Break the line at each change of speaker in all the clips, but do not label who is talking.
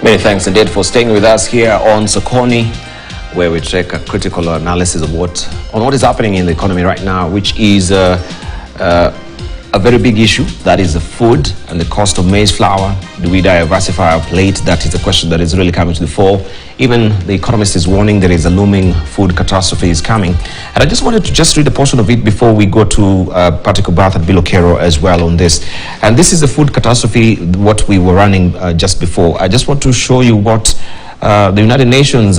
Many thanks indeed for staying with us here on Sokoni, where we take a critical analysis of what is happening in the economy right now, which is a very big issue. That is the food and the cost of maize flour. Do we diversify our plate? That is the question that is really coming to the fore. Even the economist is warning there is a looming food catastrophe is coming. And I just wanted to read a portion of it before we go to Patrick Obath and Bilokero as well on this. And this is the food catastrophe, what we were running just before. I just want to show you what the United Nations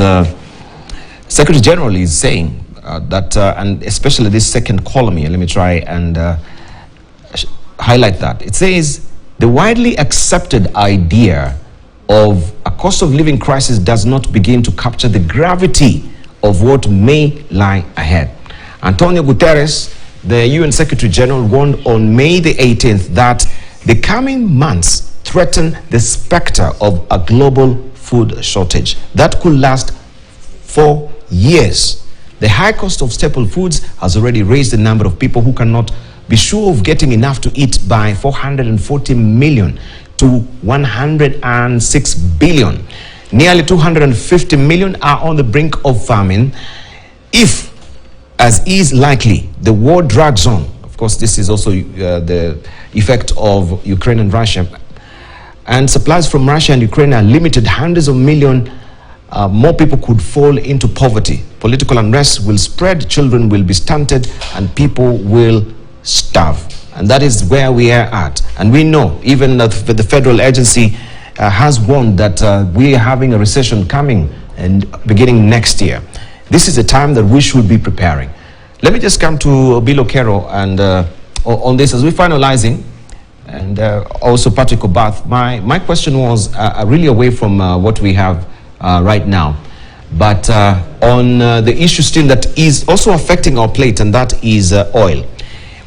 Secretary General is saying, and especially this second column here. Let me try and highlight that. It says, the widely accepted idea of a cost of living crisis does not begin to capture the gravity of what may lie ahead. Antonio Guterres, the UN Secretary General, warned on May the 18th that the coming months threaten the specter of a global food shortage that could last for years. The high cost of staple foods has already raised the number of people who cannot be sure of getting enough to eat by 440 million to 106 billion. Nearly 250 million are on the brink of famine. If, as is likely, the war drags on, of course this is also the effect of Ukraine and Russia, and supplies from Russia and Ukraine are limited, hundreds of millions more people could fall into poverty. Political unrest will spread, children will be stunted, and people will starve. And that is where we are at. And we know even the federal agency has warned that we are having a recession coming and beginning next year. This is a time that we should be preparing. Let me just come to Bilokero and on this as we're finalizing, and also Patrick Obath. My question was really away from what we have right now, but on the issue still that is also affecting our plate, and that is oil.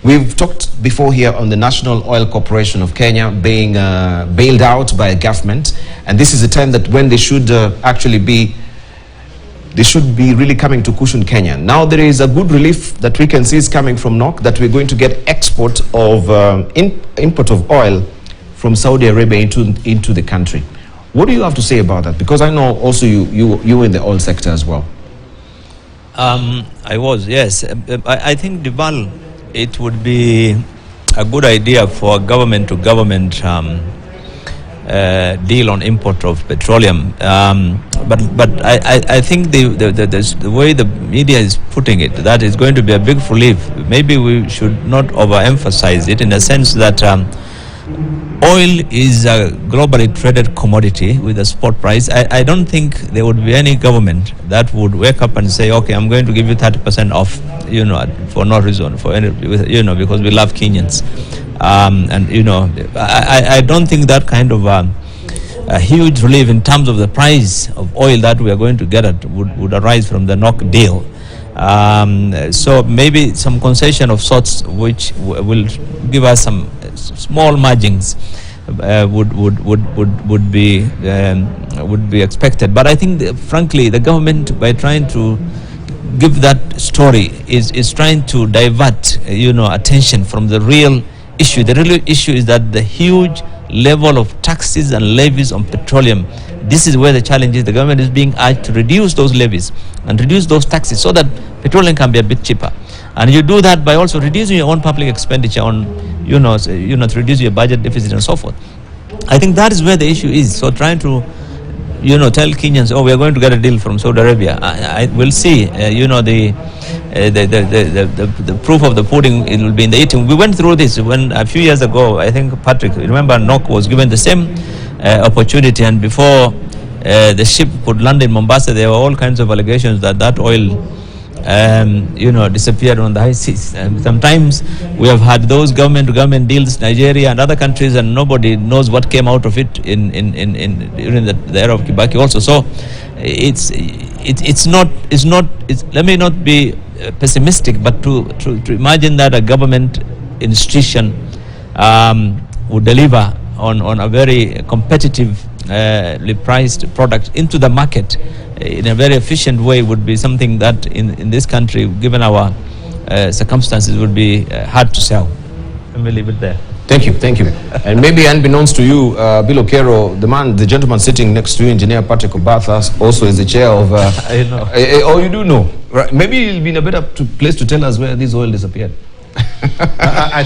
We've talked before here on the National Oil Corporation of Kenya being bailed out by a government, and this is a time that when they should be really coming to cushion Kenya. Now there is a good relief that we can see is coming from NOC, that we're going to get export of import of oil from Saudi Arabia into the country. What do you have to say about that? Because I know also you in the oil sector as well.
I was, yes. I think it would be a good idea for government to government deal on import of petroleum. But I think the way the media is putting it, that is going to be a big relief. Maybe we should not overemphasize it in the sense that oil is a globally traded commodity with a spot price. I don't think there would be any government that would wake up and say, okay, I'm going to give you 30% off, for no reason, because we love Kenyans. I don't think that kind of a huge relief in terms of the price of oil that we are going to get at would arise from the NOC deal. So maybe some concession of sorts, which will give us some small margins, would be expected. But I think, frankly, the government, by trying to give that story, is trying to divert attention from the real issue. The real issue is that the huge level of taxes and levies on petroleum. This is where the challenge is. The government is being urged to reduce those levies and reduce those taxes so that petroleum can be a bit cheaper. And you do that by also reducing your own public expenditure on, to reduce your budget deficit and so forth. I think that is where the issue is. So trying to, tell Kenyans, oh, we are going to get a deal from Saudi Arabia. I will see, the proof of the pudding, it will be in the eating. We went through this when a few years ago, I think, Patrick, remember, NOC was given the same opportunity, and before the ship could land in Mombasa, there were all kinds of allegations that oil disappeared on the high seas. Sometimes we have had those government-to-government deals, Nigeria and other countries, and nobody knows what came out of it during the era of Kibaki also. So let me not be pessimistic, but to imagine that a government institution would deliver on a very competitively priced product into the market in a very efficient way would be something that in this country, given our circumstances, would be hard to sell. Let me leave it there.
Thank you, thank you. And maybe unbeknownst to you, Bill Okero, the gentleman sitting next to you, Engineer Patrick Obathas, also is the chair of...
I know.
Oh, you do know. Right. Maybe it'll be in a better place to tell us where this oil disappeared.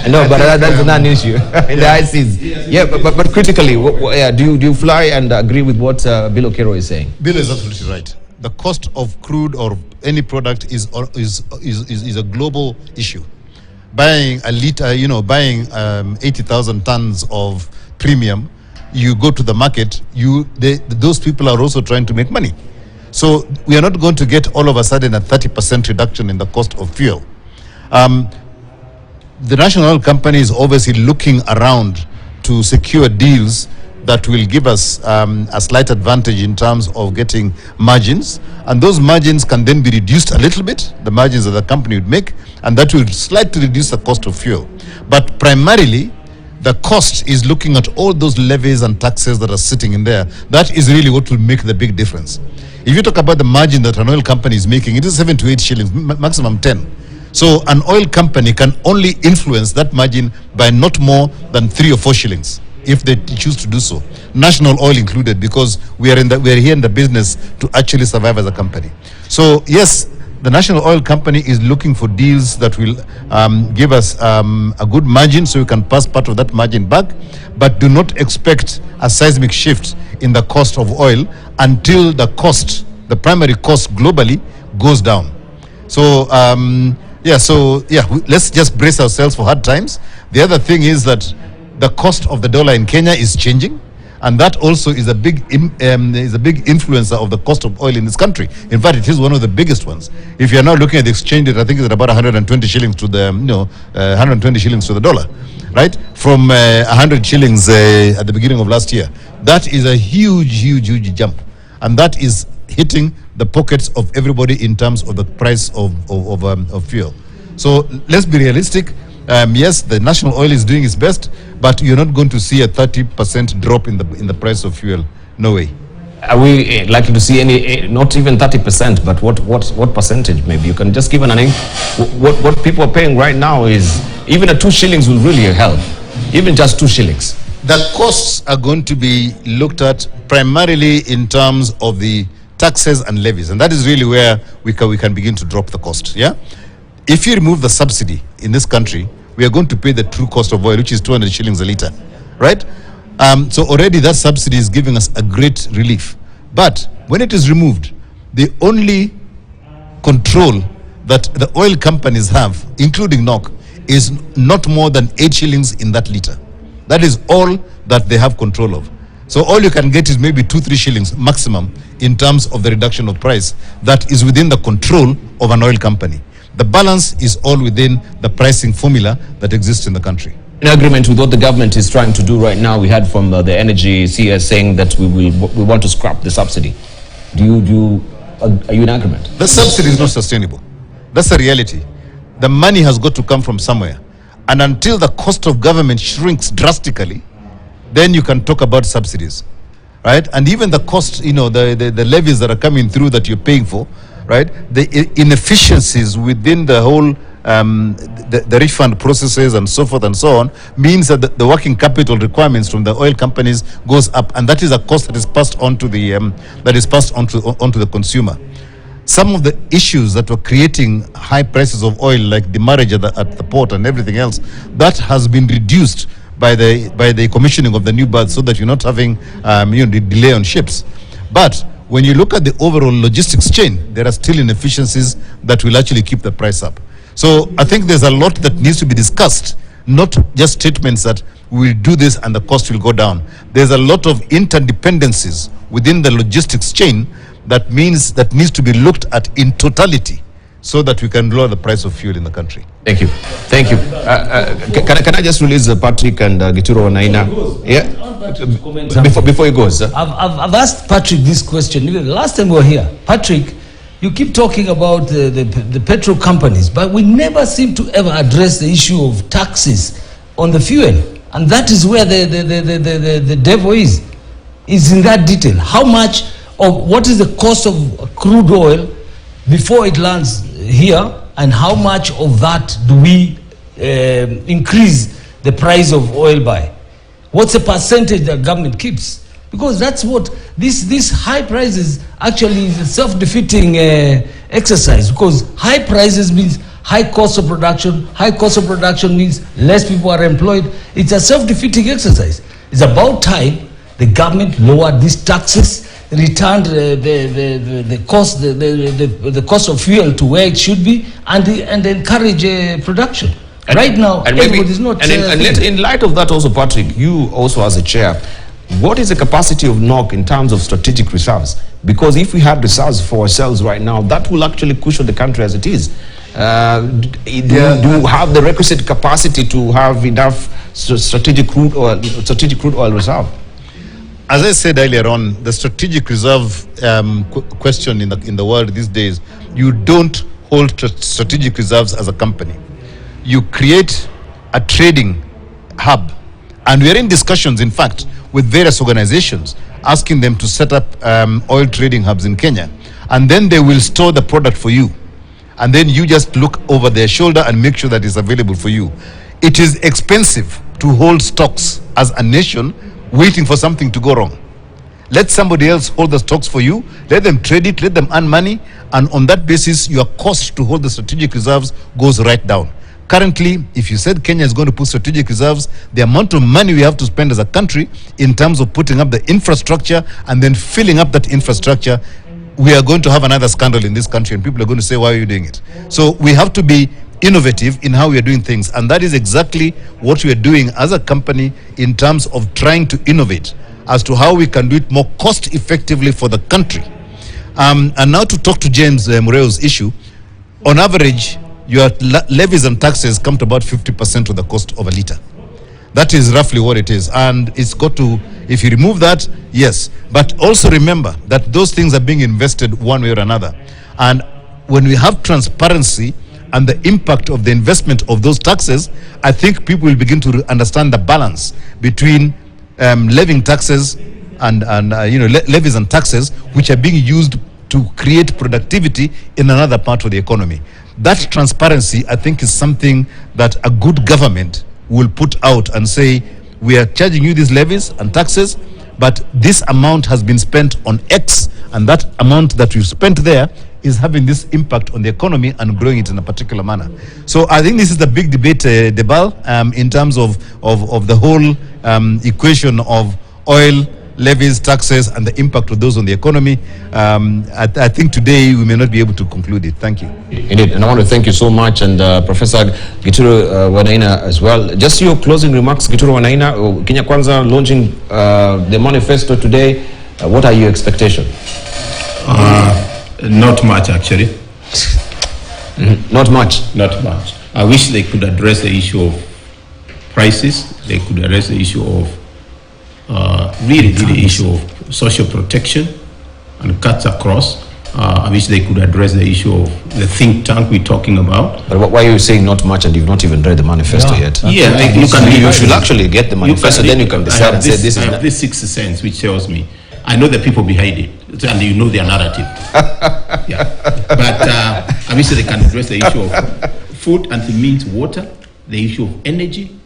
No, but that's not an issue in the high seas. Yeah, but critically, do you fly and agree with what Bill Okero is saying?
Bill is absolutely right. The cost of crude or any product is a global issue. Buying a liter, buying 80,000 tons of premium, you go to the market, those people are also trying to make money. So we are not going to get all of a sudden a 30% reduction in the cost of fuel. The national oil company is obviously looking around to secure deals that will give us a slight advantage in terms of getting margins, and those margins can then be reduced a little bit, the margins that the company would make, and that will slightly reduce the cost of fuel. But primarily, the cost is looking at all those levies and taxes that are sitting in there. That is really what will make the big difference. If you talk about the margin that an oil company is making, it is 7 to 8 shillings, maximum 10. So an oil company can only influence that margin by not more than 3 or 4 shillings. If they choose to do so, national oil included, because we are here in the business to actually survive as a company. So yes, the national oil company is looking for deals that will give us a good margin, so we can pass part of that margin back, but do not expect a seismic shift in the cost of oil until the primary cost globally goes down. So let's just brace ourselves for hard times. The other thing is that the cost of the dollar in Kenya is changing, and that also is a big influencer of the cost of oil in this country. In fact, it is one of the biggest ones. If you're now looking at the exchange rate, I think it's at about 120 shillings to the 120 shillings to the dollar, right? From 100 shillings at the beginning of last year. That is a huge jump, and that is hitting the pockets of everybody in terms of the price of fuel. So let's be realistic. Yes, the national oil is doing its best, but you're not going to see a 30% drop in the price of fuel. No way.
Are we likely to see any, not even 30%, but what percentage maybe? You can just give an name. What people are paying right now is, even a 2 shillings will really help. Even just 2 shillings.
The costs are going to be looked at primarily in terms of the taxes and levies, and that is really where we can begin to drop the cost. Yeah, if you remove the subsidy in this country, we are going to pay the true cost of oil, which is 200 shillings a litre, right? So already that subsidy is giving us a great relief. But when it is removed, the only control that the oil companies have, including NOC, is not more than 8 shillings in that litre. That is all that they have control of. So all you can get is maybe 2-3 shillings maximum in terms of the reduction of price that is within the control of an oil company. The balance is all within the pricing formula that exists in the country.
In agreement with what the government is trying to do right now, we had from the energy CS saying that we want to scrap the subsidy. Are you in agreement?
The subsidy is not sustainable. That's the reality. The money has got to come from somewhere. And until the cost of government shrinks drastically, then you can talk about subsidies, right? And even the cost, the levies that are coming through that you're paying for, right? The inefficiencies within the whole the refund processes and so forth and so on means that the working capital requirements from the oil companies goes up, and that is a cost that is passed on to the onto the consumer. Some of the issues that were creating high prices of oil, like demurrage at the port and everything else, that has been reduced by the commissioning of the new berths, so that you're not having the delay on ships. But when you look at the overall logistics chain, there are still inefficiencies that will actually keep the price up. So I think there's a lot that needs to be discussed, not just statements that we'll do this and the cost will go down. There's a lot of interdependencies within the logistics chain that needs to be looked at in totality, so that we can lower the price of fuel in the country.
Thank you. Thank you. Can I just release Patrick and Gituro Naina? Yeah. Before he goes.
I've asked Patrick this question. Even the last time we were here, Patrick, you keep talking about the petrol companies, but we never seem to ever address the issue of taxes on the fuel, and that is where the devil is in that detail. How much of what is the cost of crude oil before it lands here, and how much of that do we increase the price of oil by? What's the percentage that government keeps? Because that's what these high prices actually is a self-defeating exercise, because high prices means high cost of production. High cost of production means less people are employed. It's a self-defeating exercise. It's about time the government lowered these taxes, returned the cost of fuel to where it should be, and encourage production. And right now, everybody is not.
In light of that, also, Patrick, you also as a chair, what is the capacity of NOC in terms of strategic reserves? Because if we had reserves for ourselves right now, that will actually cushion the country as it is. Do you have the requisite capacity to have enough strategic crude oil reserve?
As I said earlier on, the strategic reserve question in the world these days, you don't hold strategic reserves as a company. You create a trading hub. And we are in discussions, in fact, with various organizations, asking them to set up oil trading hubs in Kenya. And then they will store the product for you. And then you just look over their shoulder and make sure that it's available for you. It is expensive to hold stocks as a nation waiting for something to go wrong. Let somebody else hold the stocks for you. Let them trade it, let them earn money. And on that basis, your cost to hold the strategic reserves goes right down. Currently, if you said Kenya is going to put strategic reserves, the amount of money we have to spend as a country in terms of putting up the infrastructure and then filling up that infrastructure, we are going to have another scandal in this country, and people are going to say, why are you doing it? So we have to be innovative in how we are doing things, and that is exactly what we are doing as a company in terms of trying to innovate as to how we can do it more cost effectively for the country. And now to talk to James Mureo's issue, on average, your levies and taxes come to about 50% of the cost of a litre. That is roughly what it is. And it's got to, if you remove that, yes. But also remember that those things are being invested one way or another. And when we have transparency and the impact of the investment of those taxes, I think people will begin to understand the balance between levying taxes and levies and taxes, which are being used to create productivity in another part of the economy. That transparency, I think, is something that a good government will put out and say, we are charging you these levies and taxes, but this amount has been spent on X, and that amount that we've spent there is having this impact on the economy and growing it in a particular manner. So I think this is the big debate, Debal, in terms of the whole equation of oil, levies, taxes, and the impact of those on the economy. I think today we may not be able to conclude it. Thank you.
Indeed, and I want to thank you so much, and Professor Gituro Wanaina as well. Just your closing remarks, Gituro Wanaina. Kenya Kwanza launching the manifesto today. What are your expectations?
Not much, actually.
Not much?
Not much. I wish they could address the issue of prices. They could address the issue of really the issue of social protection and cuts across. I wish they could address the issue of the think tank we're talking about.
But why are you saying not much and you've not even read the manifesto yet?
Yeah,
you should actually get the manifesto, then you can decide and say this is...
I have this sixth sense which tells me, I know the people behind it, and you know their narrative. Yeah. But I wish they can address the issue of food, and it means water, the issue of energy,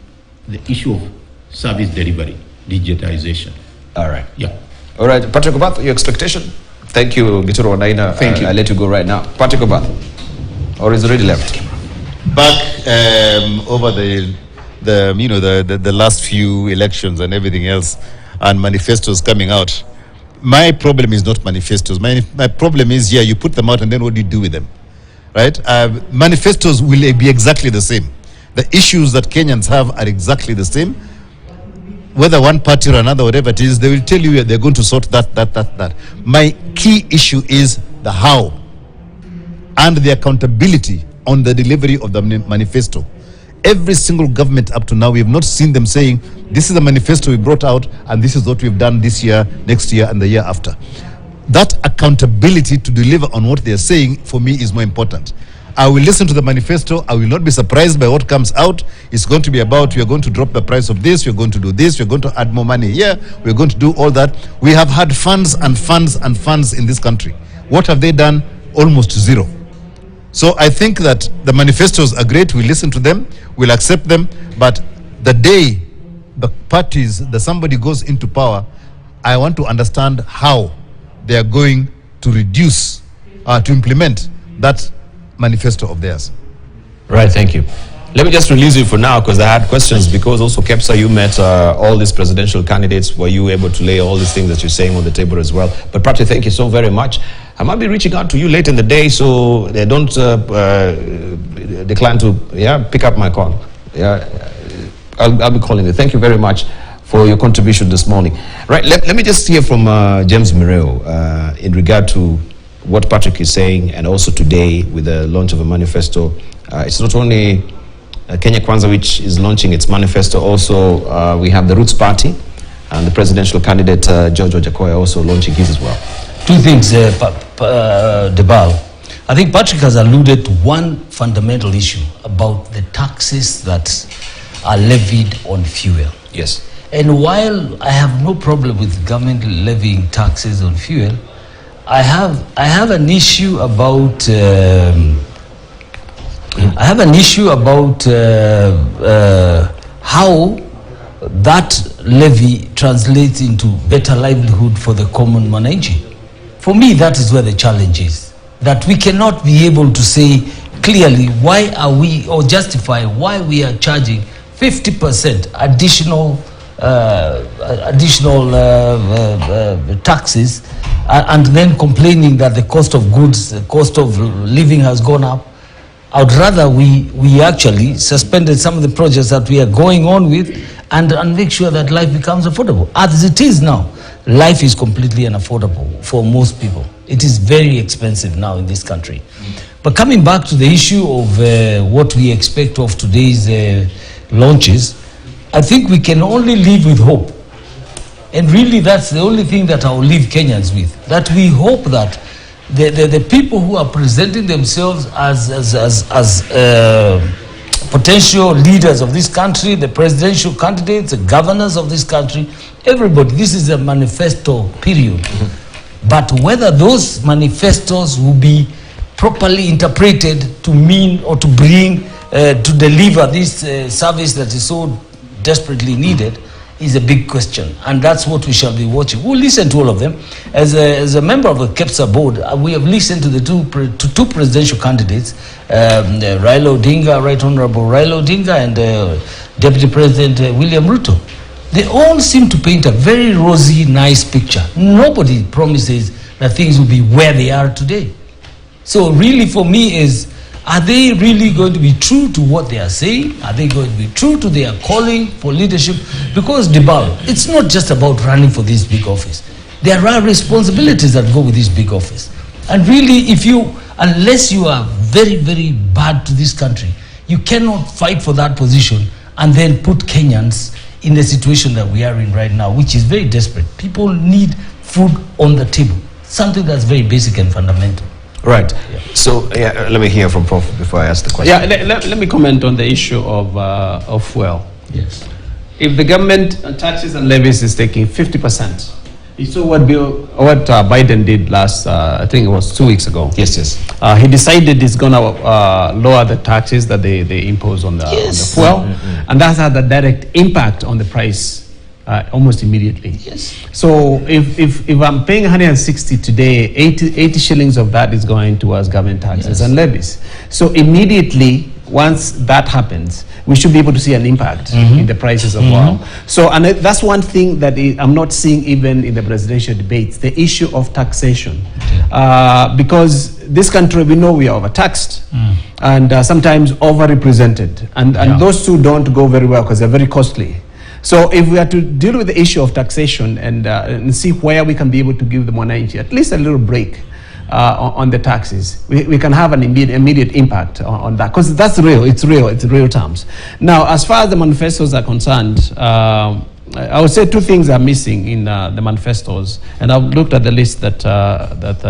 the issue of service delivery, digitization.
All right.
Yeah.
All right, Patrick Obath, your expectation? Thank you, Gituro Wanaina.
Thank you.
I'll let you go right now. Patrick Obath, or is already left?
Back over the last few elections and everything else, and manifestos coming out. My problem is not manifestos. My problem is, yeah, you put them out and then what do you do with them, right? Manifestos will be exactly the same. The issues that Kenyans have are exactly the same. Whether one party or another, whatever it is, they will tell you they're going to sort that. My key issue is the how and the accountability on the delivery of the manifesto. Every single government up to now, we have not seen them saying, this is the manifesto we brought out and this is what we've done this year, next year, and the year after. That accountability to deliver on what they're saying, for me, is more important. I will listen to the manifesto. I will not be surprised by what comes out. It's going to be about, we're going to drop the price of this, we're going to do this, we're going to add more money here, we're going to do all that. We have had funds and funds and funds in this country. What have they done? Almost zero. So I think that the manifestos are great. We listen to them, we'll accept them, but the day the parties, somebody goes into power, I want to understand how they are going to reduce, to implement that manifesto of theirs.
Right, thank you. Let me just release you for now because I had questions, because also Kepsa, you met all these presidential candidates. Were you able to lay all these things that you're saying on the table as well? But Patrick, thank you so very much. I might be reaching out to you late in the day, so they don't decline to pick up my call. I'll be calling you. Thank you very much for your contribution this morning. Right, let me just hear from James Mireo in regard to what Patrick is saying, and also today with the launch of a manifesto. It's not only Kenya Kwanza which is launching its manifesto, also we have the Roots Party and the presidential candidate George Ojakoya also launching his as well.
Two things, Debal. I think Patrick has alluded to one fundamental issue about the taxes that are levied on fuel.
Yes.
And while I have no problem with government levying taxes on fuel, I have an issue about how that levy translates into better livelihood for the common mwananchi. For me, that is where the challenge is. That we cannot be able to say clearly why are we, or justify why we are charging 50% additional taxes, and then complaining that the cost of goods, the cost of living has gone up. I would rather we actually suspended some of the projects that we are going on with and make sure that life becomes affordable. As it is now, life is completely unaffordable for most people. It is very expensive now in this country. But coming back to the issue of what we expect of today's launches, I think we can only live with hope. And really that's the only thing that I will leave Kenyans with. That we hope that the people who are presenting themselves as potential leaders of this country, the presidential candidates, the governors of this country, everybody, this is a manifesto period. But whether those manifestos will be properly interpreted to mean or to bring, to deliver this service that is so desperately needed is a big question, and that's what we shall be watching. We'll listen to all of them. As a member of the KEPSA board, we have listened to the two presidential candidates, Raila Odinga, Right Honorable Raila Odinga, and Deputy President William Ruto. They all seem to paint a very rosy, nice picture. Nobody promises that things will be where they are today. So really for me is, are they really going to be true to what they are saying? Are they going to be true to their calling for leadership? Because, Debal, it's not just about running for this big office. There are responsibilities that go with this big office. And really, unless you are very, very bad to this country, you cannot fight for that position and then put Kenyans in the situation that we are in right now, which is very desperate. People need food on the table, something that's very basic and fundamental.
Right. Yeah. So let me hear from Prof before I ask the question.
Yeah, let me comment on the issue of fuel.
Yes.
If the government taxes and levies is taking 50%, you saw what Biden did last, I think it was 2 weeks ago.
Yes, yes.
He decided he's going to lower the taxes that they impose on the fuel, and that's had a direct impact on the price. Almost immediately.
Yes.
So if I'm paying 160 today, 80 shillings of that is going towards government taxes and levies. So immediately, once that happens, we should be able to see an impact in the prices of oil. So, and that's one thing that I'm not seeing even in the presidential debates, the issue of taxation. Because this country, we know we are overtaxed and sometimes overrepresented. And those two don't go very well because they're very costly. So if we are to deal with the issue of taxation and see where we can be able to give the mwananchi at least a little break on the taxes, we can have an immediate impact on that, because that's real, it's real terms. Now, as far as the manifestos are concerned, I would say two things are missing in the manifestos, and I've looked at the list that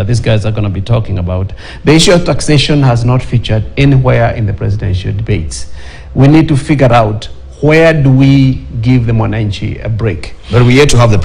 these guys are going to be talking about. The issue of taxation has not featured anywhere in the presidential debates. We need to figure out where do we give the Mwananchi a break?
But we yet to have the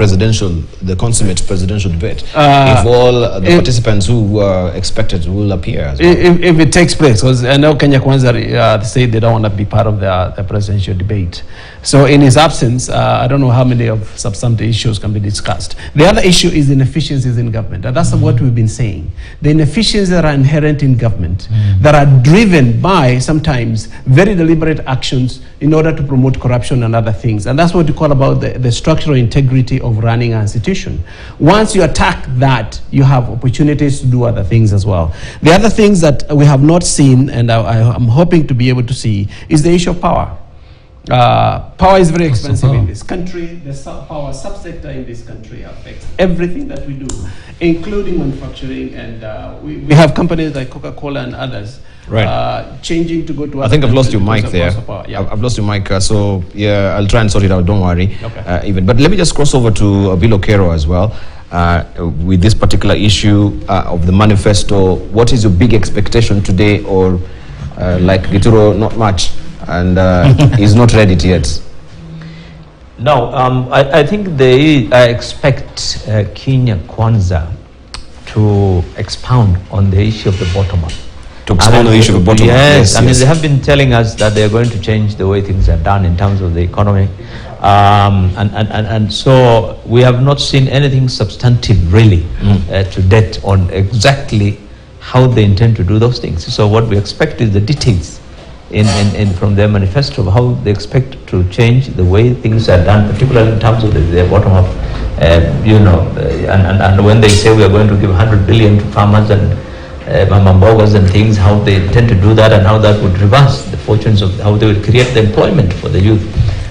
consummate presidential debate. If all the participants who were expected will appear as well.
If it takes place, because I know Kenya Kwanza say they don't want to be part of the presidential debate. So in his absence, I don't know how many of substantive issues can be discussed. The other issue is inefficiencies in government, and that's what we've been saying. The inefficiencies that are inherent in government that are driven by sometimes very deliberate actions in order to promote corruption and other things. And that's what we call about the structural integrity of running an institution. Once you attack that, you have opportunities to do other things as well. The other things that we have not seen, and I'm hoping to be able to see, is the issue of power. Power is very expensive in this country. The power subsector in this country affects everything that we do, including manufacturing, and we have companies like Coca-Cola and others changing to go to.
I think I've lost your mic there.
Yeah.
I've lost your mic, so yeah, I'll try and sort it out. Don't worry.
Okay.
But let me just cross over to Bill Okero as well. With this particular issue of the manifesto, what is your big expectation today, or like Gituro, not much? And he's not ready yet.
No, I think I expect Kenya Kwanza to expound on the issue of the bottom up.
To expound on the issue of the bottom up.
Yes, I mean, they have been telling us that they are going to change the way things are done in terms of the economy. And so we have not seen anything substantive really to date on exactly how they intend to do those things. So what we expect is the details from their manifesto of how they expect to change the way things are done, particularly in terms of the bottom up, and when they say we are going to give 100 billion to farmers and mamambogas and things, how they intend to do that and how that would reverse the fortunes of how they would create the employment for the youth.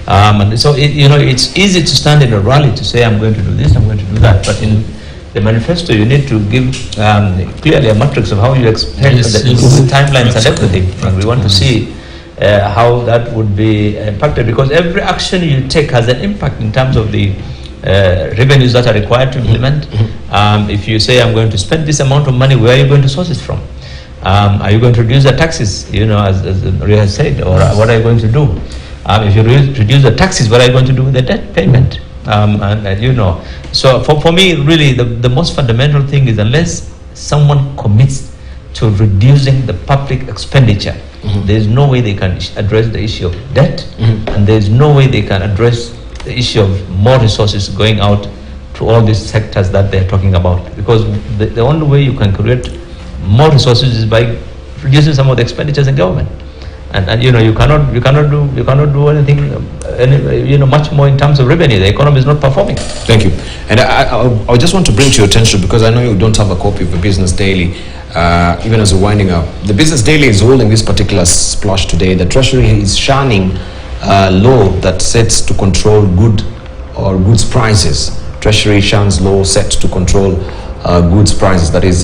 And so, it's easy to stand in a rally to say, I'm going to do this, I'm going to do that, but in the manifesto, you need to give clearly a matrix of how you expect the timelines and everything. And we want to see how that would be impacted, because every action you take has an impact in terms of the revenues that are required to implement. If you say, I'm going to spend this amount of money, where are you going to source it from? Are you going to reduce the taxes, as Maria has said, or what are you going to do? If you reduce the taxes, what are you going to do with the debt payment? So for me, really, the most fundamental thing is, unless someone commits to reducing the public expenditure, there is no way they can address the issue of debt, and there is no way they can address the issue of more resources going out to all these sectors that they're talking about. Because the only way you can create more resources is by reducing some of the expenditures in government. And you cannot do anything much more in terms of revenue. The economy is not performing.
Thank you. And I just want to bring to your attention, because I know you don't have a copy of the Business Daily, even as we're winding up. The Business Daily is holding this particular splash today. The Treasury is shunning a law that sets to control goods prices. Treasury shuns law set to control goods prices. That is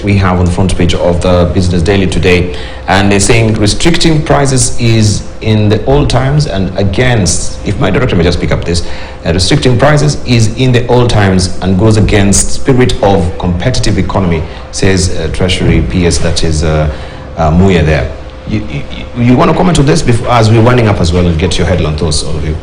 we have on the front page of the Business Daily today. And they're saying restricting prices is in the old times and against, if my director may just pick up this, restricting prices is in the old times and goes against spirit of competitive economy, says Treasury PS, that is Muya there. You want to comment on this before, as we're winding up as well, and get your headline thoughts, all of you?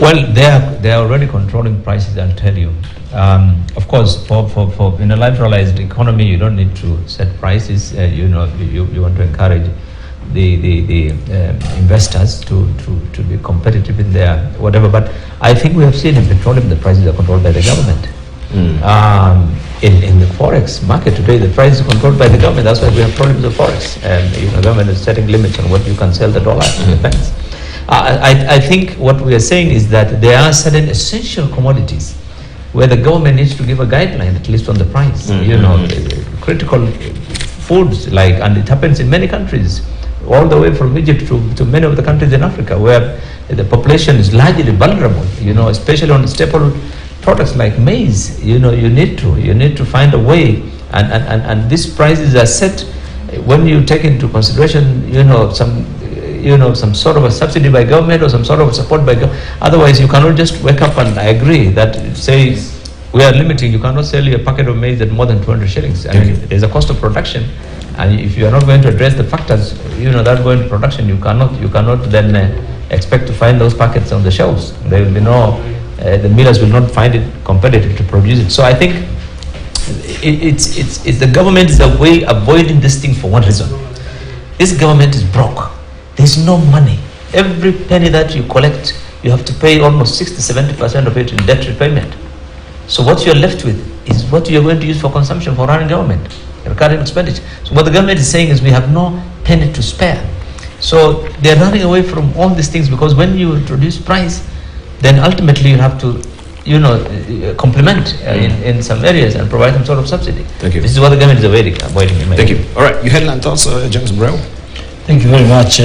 Well, they are already controlling prices, I'll tell you. Of course, for in a liberalized economy, you don't need to set prices. You want to encourage the investors to be competitive in their whatever. But I think we have seen in petroleum the prices are controlled by the government. In the forex market today, the price is controlled by the government. That's why we have problems with forex. And the government is setting limits on what you can sell the dollar in the banks. I think what we are saying is that there are certain essential commodities where the government needs to give a guideline, at least on the price. Critical foods, and it happens in many countries, all the way from Egypt to many of the countries in Africa, where the population is largely vulnerable, especially on staple products like maize. You need to find a way, and these prices are set when you take into consideration, some sort of a subsidy by government or some sort of support by government. Otherwise, you cannot just wake up and agree that says we are limiting. You cannot sell a packet of maize at more than 200 shillings. I mean, there's a cost of production, and if you are not going to address the factors, that go into production, you cannot then expect to find those packets on the shelves. There will be no, the millers will not find it competitive to produce it. So I think it's the government is avoiding this thing for one reason. This government is broke. There's no money. Every penny that you collect, you have to pay almost 60-70% of it in debt repayment. So what you're left with is what you're going to use for consumption, for running government, recurring expenditure. So what the government is saying is we have no penny to spare. So they're running away from all these things, because when you introduce price, then ultimately you have to, you know, complement in some areas and provide some sort of subsidy.
Thank you.
This is what the government is avoiding.
Thank you. All right, you headline thoughts, James Brown.
Thank you very much.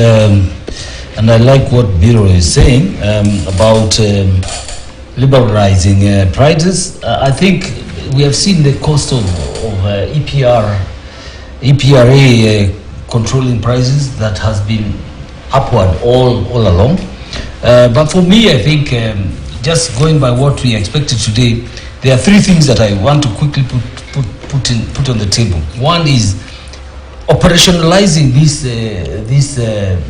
And I like what Biro is saying about liberalizing prices. I think we have seen the cost of EPRA controlling prices that has been upward all along. But for me, I think just going by what we expected today, there are three things that I want to quickly put on the table. One is operationalizing these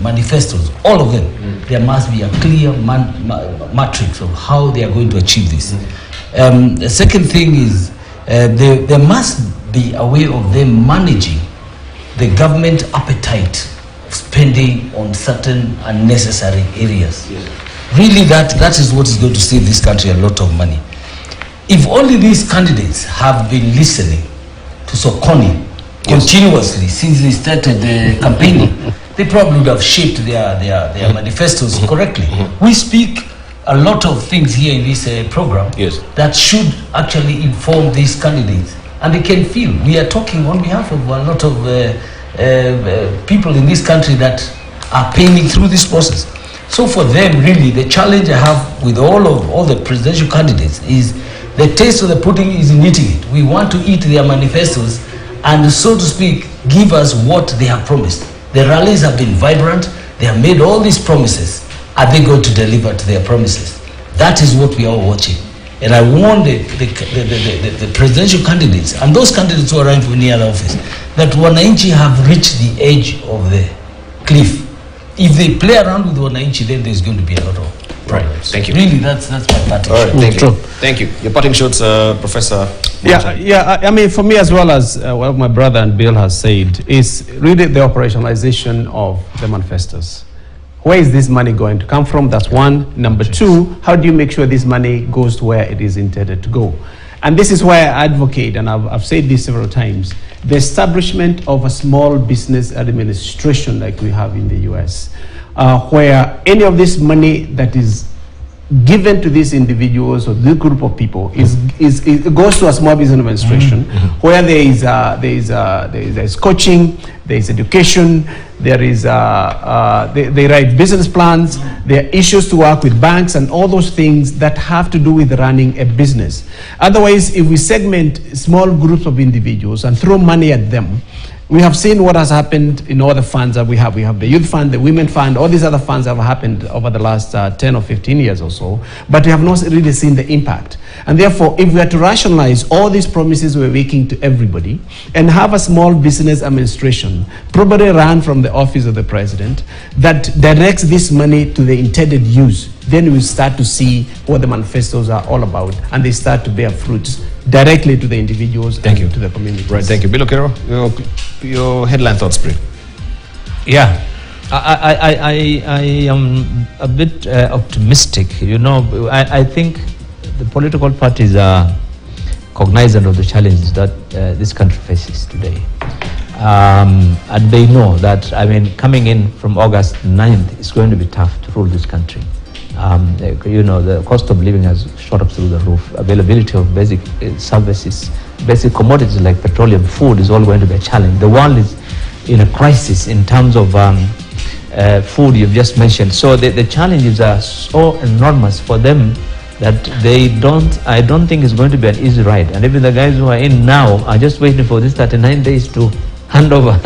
manifestos, all of them. There must be a clear matrix of how they are going to achieve this. The second thing is there must be a way of them managing the government appetite of spending on certain unnecessary areas. Really, that is what is going to save this country a lot of money. If only these candidates have been listening to Sokoni continuously since they started the campaigning, they probably would have shaped their manifestos correctly. We speak a lot of things here in this program that should actually inform these candidates, and they can feel we are talking on behalf of a lot of people in this country that are paying through this process. So for them, really, the challenge I have with all the presidential candidates is the taste of the pudding is in eating it. We want to eat their manifestos and, so to speak, give us what they have promised. The rallies have been vibrant. They have made all these promises. Are they going to deliver to their promises? That is what we are watching. And I warn the presidential candidates and those candidates who are running for any other office that Wananchi have reached the edge of the cliff. If they play around with Wananchi, then there's going to be a lot of problems.
Thank you.
Really, that's my parting shot.
Thank you. Thank you. Your parting shots, Professor.
Yeah. I mean, for me, as well as what my brother and Bill has said, is really the operationalization of the manifestos. Where is this money going to come from? That's one. Number two, how do you make sure this money goes to where it is intended to go? And this is why I advocate, and I've said this several times, the establishment of a small business administration like we have in the US, where any of this money that is given to these individuals or this group of people it goes to a small business administration where there is coaching, there is education, there is they write business plans, there are issues to work with banks and all those things that have to do with running a business. Otherwise, if we segment small groups of individuals and throw money at them, we have seen what has happened in all the funds that we have. We have the youth fund, the women fund, all these other funds that have happened over the last 10 or 15 years or so, but we have not really seen the impact. And therefore, if we are to rationalize all these promises we're making to everybody and have a small business administration, probably run from the office of the president, that directs this money to the intended use, then we start to see what the manifestos are all about, and they start to bear fruits directly to the individuals and to the community.
Right, thank you. Bill Okero, your headline thoughts, please.
Yeah, I am a bit optimistic. You know, I think the political parties are cognizant of the challenges that this country faces today. And they know that, I mean, coming in from August 9th, it's going to be tough to rule this country. You know, the cost of living has shot up through the roof. Availability of basic services, basic commodities like petroleum, food is all going to be a challenge. The world is in a crisis in terms of food you've just mentioned. So the challenges are so enormous for them that I don't think it's going to be an easy ride. And even the guys who are in now are just waiting for this 39 days to hand over.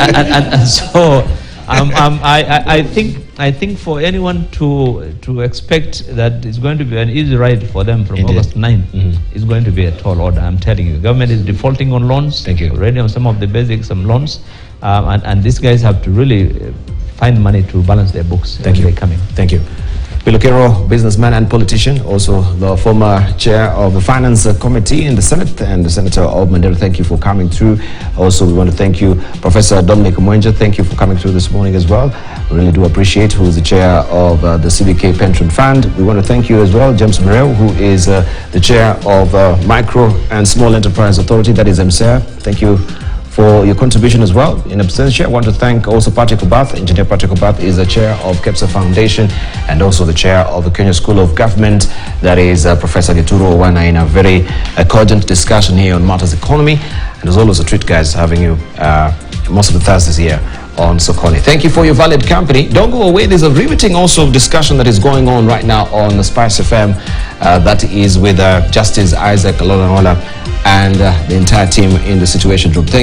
and so I think for anyone to expect that it's going to be an easy ride for them from August 9th is going to be a tall order. I'm telling you, the government is defaulting on loans.
Thank you.
Already on some of the basic loans, and these guys have to really find money to balance their books.
Thank you.
They're coming.
Thank you. Pilokero, businessman and politician, also the former chair of the Finance Committee in the Senate and the Senator of Mandela. Thank you for coming through. Also, we want to thank you, Professor Dominic Mwenja. Thank you for coming through this morning as well. We really do appreciate, who is the chair of the CBK Pension Fund. We want to thank you as well, James Murrell, who is the chair of Micro and Small Enterprise Authority, that is MSEA. Thank you for your contribution as well. In absentia, I want to thank also Patrick Obath. Engineer Patrick Obath is the chair of KEPSA Foundation and also the chair of the Kenya School of Government. That is Professor Geturo Owana, in a very cogent discussion here on matters economy. And as always, a treat, guys, having you most of the Thursdays here on Sokoni. Thank you for your valued company. Don't go away. There's a riveting also discussion that is going on right now on the Spice FM. That is with Justice Isaac Ololamola and the entire team in the Situation Room. Thank